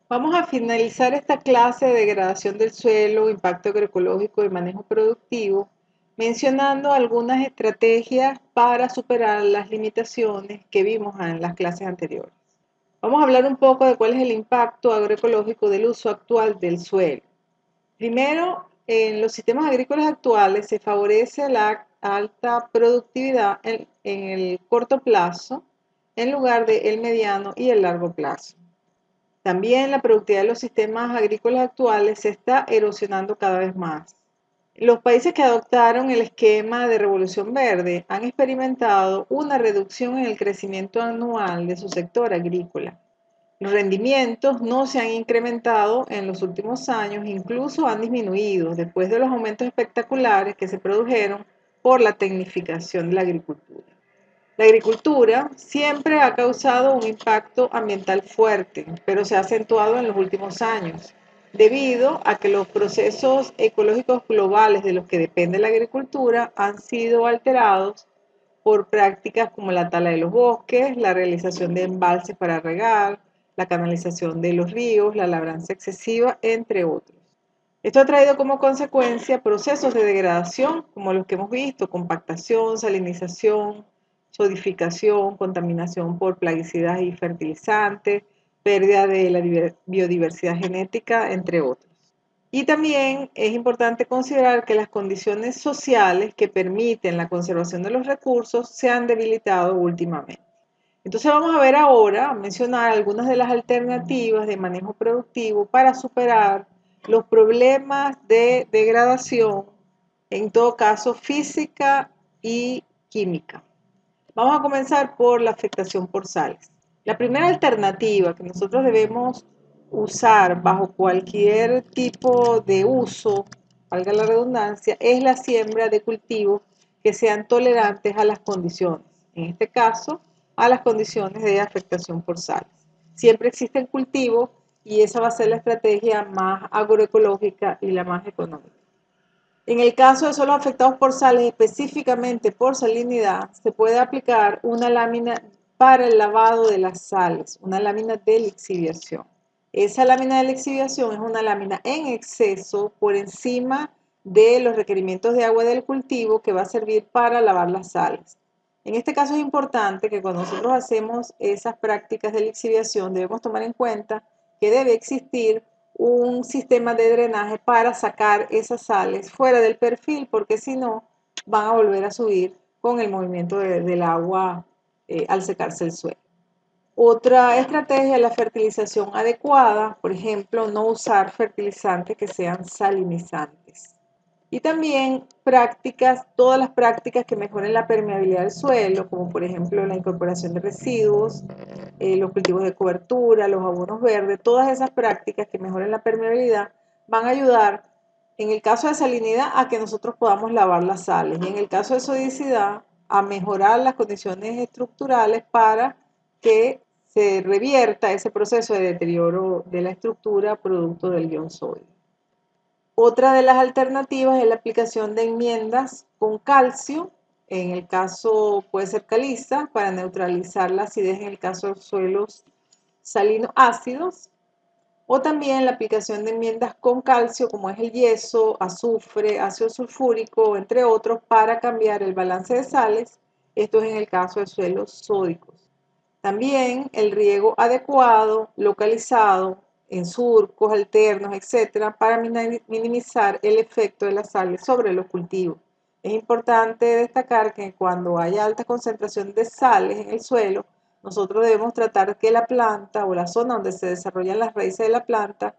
Vamos a finalizar esta clase de degradación del suelo, impacto agroecológico y manejo productivo, mencionando algunas estrategias para superar las limitaciones que vimos en las clases anteriores. Vamos a hablar un poco de cuál es el impacto agroecológico del uso actual del suelo. Primero, en los sistemas agrícolas actuales se favorece la alta productividad en el corto plazo en lugar del mediano y el largo plazo. También la productividad de los sistemas agrícolas actuales se está erosionando cada vez más. Los países que adoptaron el esquema de Revolución Verde han experimentado una reducción en el crecimiento anual de su sector agrícola. Los rendimientos no se han incrementado en los últimos años, incluso han disminuido después de los aumentos espectaculares que se produjeron por la tecnificación de la agricultura. La agricultura siempre ha causado un impacto ambiental fuerte, pero se ha acentuado en los últimos años, debido a que los procesos ecológicos globales de los que depende la agricultura han sido alterados por prácticas como la tala de los bosques, la realización de embalses para regar, la canalización de los ríos, la labranza excesiva, entre otros. Esto ha traído como consecuencia procesos de degradación como los que hemos visto: compactación, salinización, solidificación, contaminación por plaguicidas y fertilizantes, pérdida de la biodiversidad genética, entre otros. Y también es importante considerar que las condiciones sociales que permiten la conservación de los recursos se han debilitado últimamente. Entonces vamos a ver ahora, a mencionar algunas de las alternativas de manejo productivo para superar los problemas de degradación, en todo caso física y química. Vamos a comenzar por la afectación por sales. La primera alternativa que nosotros debemos usar bajo cualquier tipo de uso, valga la redundancia, es la siembra de cultivos que sean tolerantes a las condiciones, en este caso, a las condiciones de afectación por sales. Siempre existen cultivos y esa va a ser la estrategia más agroecológica y la más económica. En el caso de suelos afectados por sales, específicamente por salinidad, se puede aplicar una lámina para el lavado de las sales, una lámina de lixiviación. Esa lámina de lixiviación es una lámina en exceso por encima de los requerimientos de agua del cultivo que va a servir para lavar las sales. En este caso es importante que cuando nosotros hacemos esas prácticas de lixiviación debemos tomar en cuenta que debe existir un sistema de drenaje para sacar esas sales fuera del perfil, porque si no van a volver a subir con el movimiento del agua al secarse el suelo. Otra estrategia es la fertilización adecuada, por ejemplo, no usar fertilizantes que sean salinizantes. Y también todas las prácticas que mejoren la permeabilidad del suelo, como por ejemplo la incorporación de residuos, los cultivos de cobertura, los abonos verdes, todas esas prácticas que mejoren la permeabilidad van a ayudar, en el caso de salinidad, a que nosotros podamos lavar las sales, y en el caso de sodicidad, a mejorar las condiciones estructurales para que se revierta ese proceso de deterioro de la estructura producto del ion sodio. Otra de las alternativas es la aplicación de enmiendas con calcio, en el caso puede ser caliza, para neutralizar la acidez en el caso de suelos salinos ácidos, o también la aplicación de enmiendas con calcio, como es el yeso, azufre, ácido sulfúrico, entre otros, para cambiar el balance de sales. Esto es en el caso de suelos sódicos. También el riego adecuado, localizado, en surcos, alternos, etcétera, para minimizar el efecto de las sales sobre los cultivos. Es importante destacar que cuando haya alta concentración de sales en el suelo, nosotros debemos tratar que la planta o la zona donde se desarrollan las raíces de la planta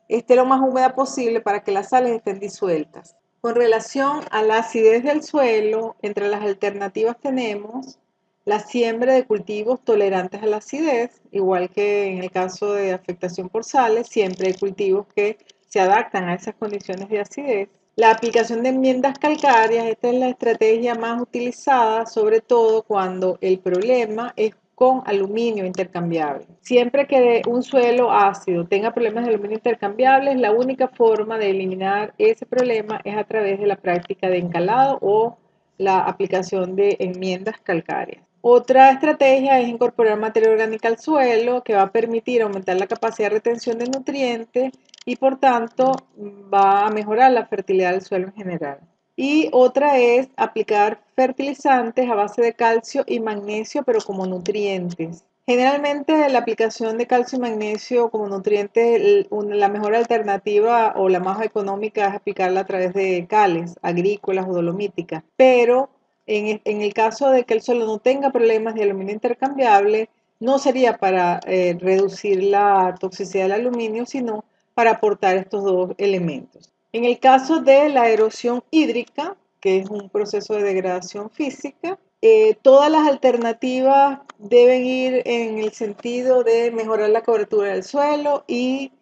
esté lo más húmeda posible para que las sales estén disueltas. Con relación a la acidez del suelo, entre las alternativas tenemos la siembra de cultivos tolerantes a la acidez, igual que en el caso de afectación por sales, siempre hay cultivos que se adaptan a esas condiciones de acidez. La aplicación de enmiendas calcáreas, esta es la estrategia más utilizada, sobre todo cuando el problema es con aluminio intercambiable. Siempre que un suelo ácido tenga problemas de aluminio intercambiables, la única forma de eliminar ese problema es a través de la práctica de encalado o la aplicación de enmiendas calcáreas. Otra estrategia es incorporar materia orgánica al suelo, que va a permitir aumentar la capacidad de retención de nutrientes y por tanto va a mejorar la fertilidad del suelo en general. Y otra es aplicar fertilizantes a base de calcio y magnesio, pero como nutrientes. Generalmente la aplicación de calcio y magnesio como nutrientes, la mejor alternativa o la más económica es aplicarla a través de cales agrícolas o dolomíticas, pero en el caso de que el suelo no tenga problemas de aluminio intercambiable, no sería para reducir la toxicidad del aluminio, sino para aportar estos dos elementos. En el caso de la erosión hídrica, que es un proceso de degradación física, todas las alternativas deben ir en el sentido de mejorar la cobertura del suelo y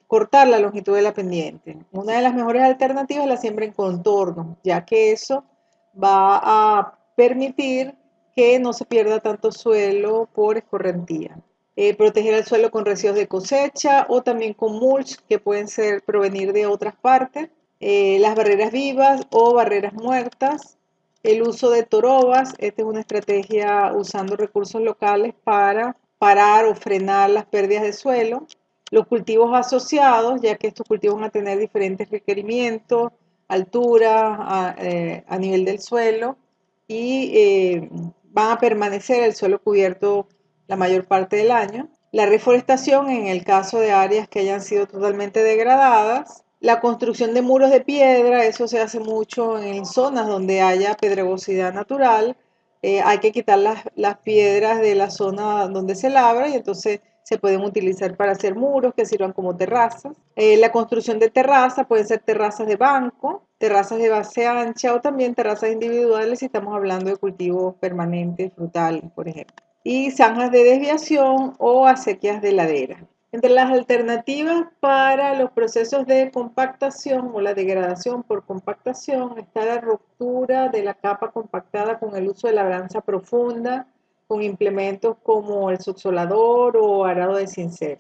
cortar la longitud de la pendiente. Una de las mejores alternativas es la siembra en contorno, ya que eso va a permitir que no se pierda tanto suelo por escorrentía. Proteger el suelo con residuos de cosecha o también con mulch que pueden provenir de otras partes. Las barreras vivas o barreras muertas. El uso de torobas, esta es una estrategia usando recursos locales para parar o frenar las pérdidas de suelo. Los cultivos asociados, ya que estos cultivos van a tener diferentes requerimientos, altura, a nivel del suelo y van a permanecer el suelo cubierto la mayor parte del año. La reforestación en el caso de áreas que hayan sido totalmente degradadas. La construcción de muros de piedra, eso se hace mucho en zonas donde haya pedregosidad natural. Hay que quitar las piedras de la zona donde se labra y entonces se pueden utilizar para hacer muros que sirvan como terrazas. La construcción de terrazas, pueden ser terrazas de banco, terrazas de base ancha o también terrazas individuales si estamos hablando de cultivos permanentes, frutales, por ejemplo. Y zanjas de desviación o acequias de ladera. Entre las alternativas para los procesos de compactación o la degradación por compactación está la ruptura de la capa compactada con el uso de labranza profunda, con implementos como el subsolador o arado de cincel.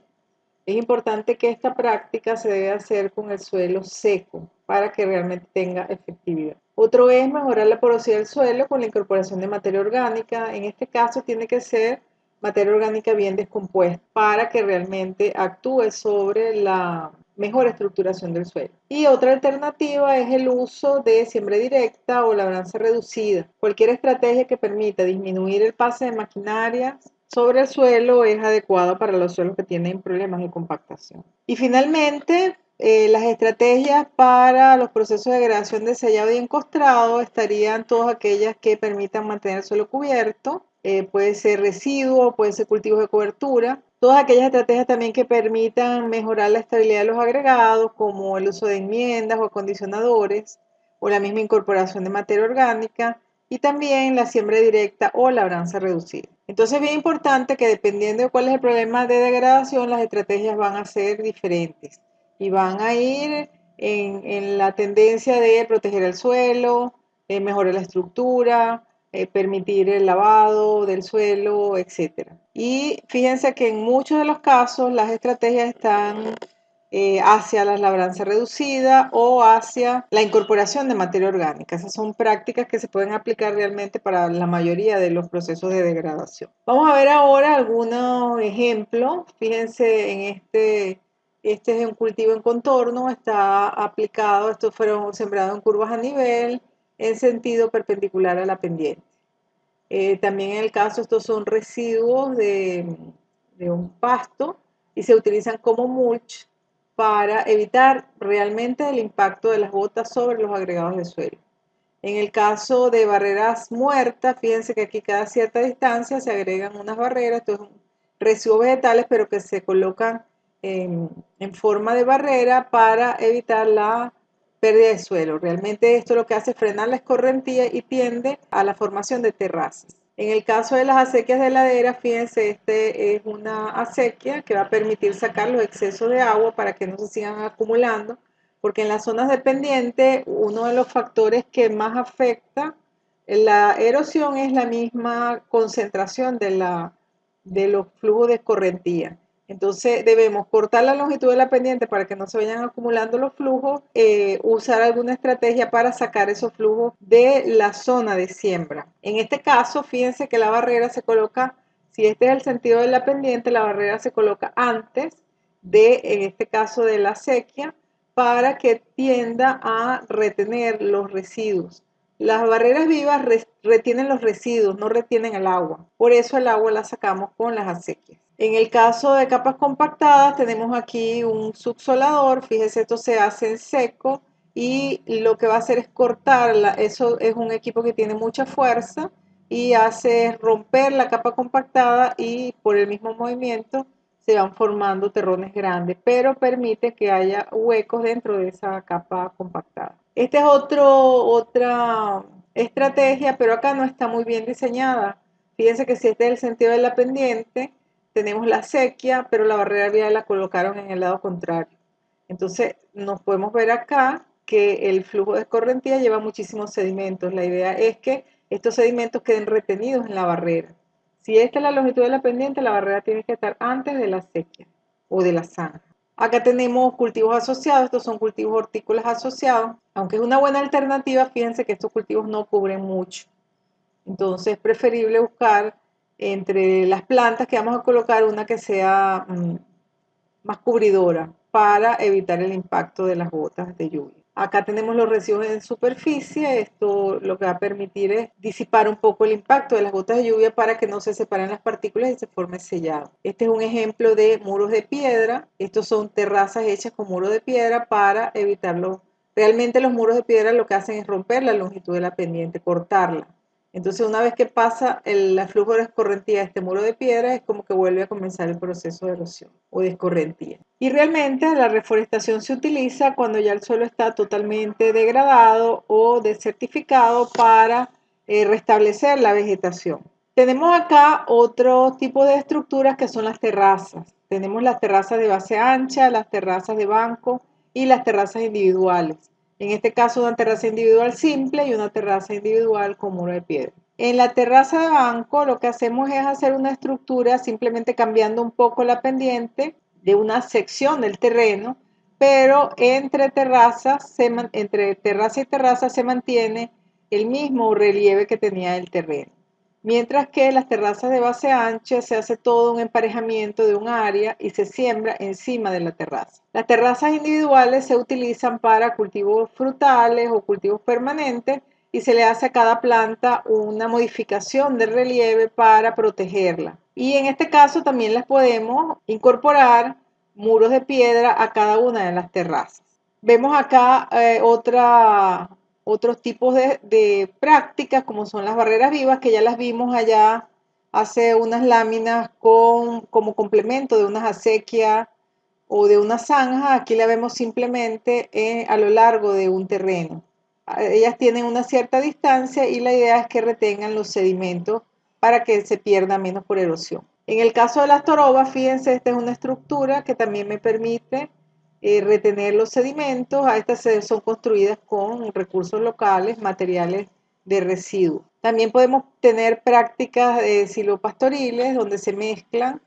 Es importante que esta práctica se debe hacer con el suelo seco para que realmente tenga efectividad. Otro es mejorar la porosidad del suelo con la incorporación de materia orgánica. En este caso tiene que ser materia orgánica bien descompuesta para que realmente actúe sobre la mejor estructuración del suelo. Y otra alternativa es el uso de siembra directa o labranza reducida. Cualquier estrategia que permita disminuir el pase de maquinaria sobre el suelo es adecuada para los suelos que tienen problemas de compactación. Y finalmente, las estrategias para los procesos de degradación de sellado y encostrado estarían todas aquellas que permitan mantener el suelo cubierto, puede ser residuo, puede ser cultivos de cobertura, todas aquellas estrategias también que permitan mejorar la estabilidad de los agregados, como el uso de enmiendas o acondicionadores, o la misma incorporación de materia orgánica, y también la siembra directa o labranza reducida. Entonces es bien importante que dependiendo de cuál es el problema de degradación, las estrategias van a ser diferentes y van a ir en la tendencia de proteger el suelo, mejorar la estructura, permitir el lavado del suelo, etc. Y fíjense que en muchos de los casos las estrategias están hacia la labranza reducida o hacia la incorporación de materia orgánica. Esas son prácticas que se pueden aplicar realmente para la mayoría de los procesos de degradación. Vamos a ver ahora algunos ejemplos. Fíjense en este es un cultivo en contorno, está aplicado, estos fueron sembrados en curvas a nivel, en sentido perpendicular a la pendiente. También en el caso, estos son residuos de un pasto y se utilizan como mulch para evitar realmente el impacto de las gotas sobre los agregados de suelo. En el caso de barreras muertas, fíjense que aquí cada cierta distancia se agregan unas barreras, estos son residuos vegetales, pero que se colocan en forma de barrera para evitar la pérdida de suelo. Realmente esto lo que hace es frenar la escorrentía y tiende a la formación de terrazas. En el caso de las acequias de ladera, fíjense, este es una acequia que va a permitir sacar los excesos de agua para que no se sigan acumulando, porque en las zonas de pendiente uno de los factores que más afecta la erosión es la misma concentración de los flujos de escorrentía. Entonces debemos cortar la longitud de la pendiente para que no se vayan acumulando los flujos, usar alguna estrategia para sacar esos flujos de la zona de siembra. En este caso, fíjense que la barrera se coloca, si este es el sentido de la pendiente, la barrera se coloca antes de, en este caso, de la acequia, para que tienda a retener los residuos. Las barreras vivas retienen los residuos, no retienen el agua. Por eso el agua la sacamos con las acequias. En el caso de capas compactadas, tenemos aquí un subsolador. Fíjese, esto se hace en seco y lo que va a hacer es cortarla. Eso es un equipo que tiene mucha fuerza y hace romper la capa compactada y por el mismo movimiento se van formando terrones grandes, pero permite que haya huecos dentro de esa capa compactada. Esta es otra estrategia, pero acá no está muy bien diseñada. Fíjense que si este es el sentido de la pendiente, tenemos la acequia, pero la barrera vial la colocaron en el lado contrario. Entonces, nos podemos ver acá que el flujo de escorrentía lleva muchísimos sedimentos. La idea es que estos sedimentos queden retenidos en la barrera. Si esta es la longitud de la pendiente, la barrera tiene que estar antes de la acequia o de la zanja. Acá tenemos cultivos asociados, estos son cultivos hortícolas asociados. Aunque es una buena alternativa, fíjense que estos cultivos no cubren mucho. Entonces es preferible buscar entre las plantas que vamos a colocar una que sea más cubridora para evitar el impacto de las gotas de lluvia. Acá tenemos los residuos en superficie. Esto lo que va a permitir es disipar un poco el impacto de las gotas de lluvia para que no se separen las partículas y se forme sellado. Este es un ejemplo de muros de piedra. Estos son terrazas hechas con muros de piedra para evitarlo. Realmente los muros de piedra lo que hacen es romper la longitud de la pendiente, cortarla. Entonces, una vez que pasa el flujo de escorrentía de este muro de piedra, es como que vuelve a comenzar el proceso de erosión o de escorrentía. Y realmente la reforestación se utiliza cuando ya el suelo está totalmente degradado o desertificado para restablecer la vegetación. Tenemos acá otro tipo de estructuras que son las terrazas. Tenemos las terrazas de base ancha, las terrazas de banco y las terrazas individuales. En este caso, una terraza individual simple y una terraza individual con muro de piedra. En la terraza de banco lo que hacemos es hacer una estructura simplemente cambiando un poco la pendiente de una sección del terreno, pero entre terraza y terraza se mantiene el mismo relieve que tenía el terreno. Mientras que las terrazas de base ancha se hace todo un emparejamiento de un área y se siembra encima de la terraza. Las terrazas individuales se utilizan para cultivos frutales o cultivos permanentes y se le hace a cada planta una modificación del relieve para protegerla. Y en este caso también les podemos incorporar muros de piedra a cada una de las terrazas. Vemos acá otros tipos de prácticas como son las barreras vivas, que ya las vimos allá hace unas láminas como complemento de unas acequias o de una zanja. Aquí la vemos simplemente a lo largo de un terreno. Ellas tienen una cierta distancia y la idea es que retengan los sedimentos para que se pierda menos por erosión. En el caso de las torobas, fíjense, esta es una estructura que también me permite retener los sedimentos. Estas son construidas con recursos locales, materiales de residuos. También podemos tener prácticas silvopastoriles donde se mezclan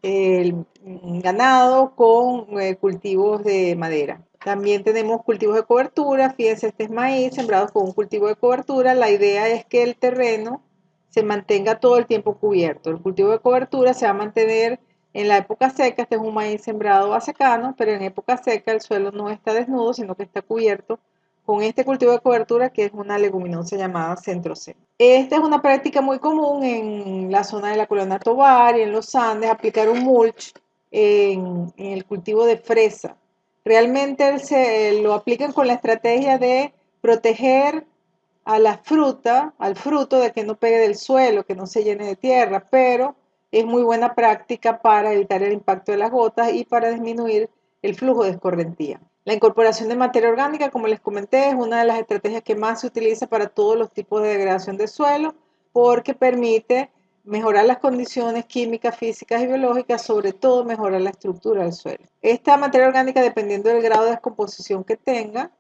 el ganado con cultivos de madera. También tenemos cultivos de cobertura. Fíjense, este es maíz sembrado con un cultivo de cobertura. La idea es que el terreno se mantenga todo el tiempo cubierto. El cultivo de cobertura se va a mantener en la época seca. Este es un maíz sembrado a secano, pero en época seca el suelo no está desnudo, sino que está cubierto con este cultivo de cobertura, que es una leguminosa llamada centroceno. Esta es una práctica muy común en la zona de la Colonna Tovar y en los Andes, aplicar un mulch en el cultivo de fresa. Realmente lo aplican con la estrategia de proteger a la fruta, al fruto, de que no pegue del suelo, que no se llene de tierra, pero es muy buena práctica para evitar el impacto de las gotas y para disminuir el flujo de escorrentía. La incorporación de materia orgánica, como les comenté, es una de las estrategias que más se utiliza para todos los tipos de degradación de suelo, porque permite mejorar las condiciones químicas, físicas y biológicas, sobre todo mejorar la estructura del suelo. Esta materia orgánica, dependiendo del grado de descomposición que tenga,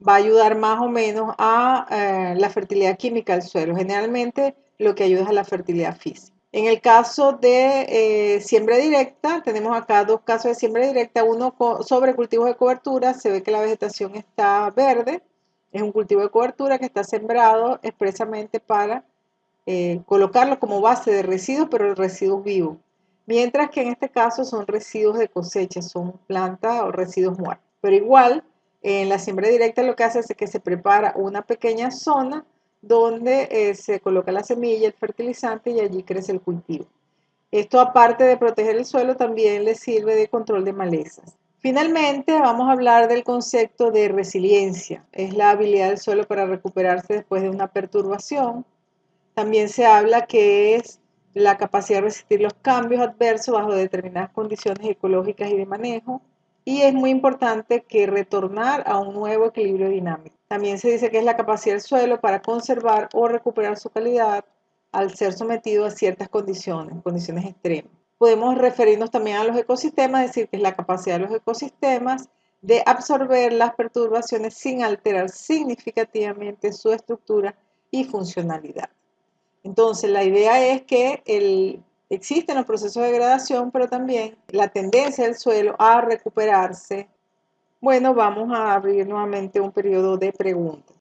va a ayudar más o menos a la fertilidad química del suelo. Generalmente lo que ayuda es a la fertilidad física. En el caso de siembra directa, tenemos acá dos casos de siembra directa, uno sobre cultivos de cobertura, se ve que la vegetación está verde, es un cultivo de cobertura que está sembrado expresamente para colocarlo como base de residuos, pero residuos vivos. Mientras que en este caso son residuos de cosecha, son plantas o residuos muertos. Pero igual, en la siembra directa lo que hace es que se prepara una pequeña zona donde se coloca la semilla, el fertilizante y allí crece el cultivo. Esto, aparte de proteger el suelo, también le sirve de control de malezas. Finalmente, vamos a hablar del concepto de resiliencia. Es la habilidad del suelo para recuperarse después de una perturbación. También se habla que es la capacidad de resistir los cambios adversos bajo determinadas condiciones ecológicas y de manejo. Y es muy importante que retornar a un nuevo equilibrio dinámico. También se dice que es la capacidad del suelo para conservar o recuperar su calidad al ser sometido a ciertas condiciones extremas. Podemos referirnos también a los ecosistemas, decir que es la capacidad de los ecosistemas de absorber las perturbaciones sin alterar significativamente su estructura y funcionalidad. Entonces, la idea es que existen los procesos de degradación, pero también la tendencia del suelo a recuperarse. Bueno, vamos a abrir nuevamente un periodo de preguntas.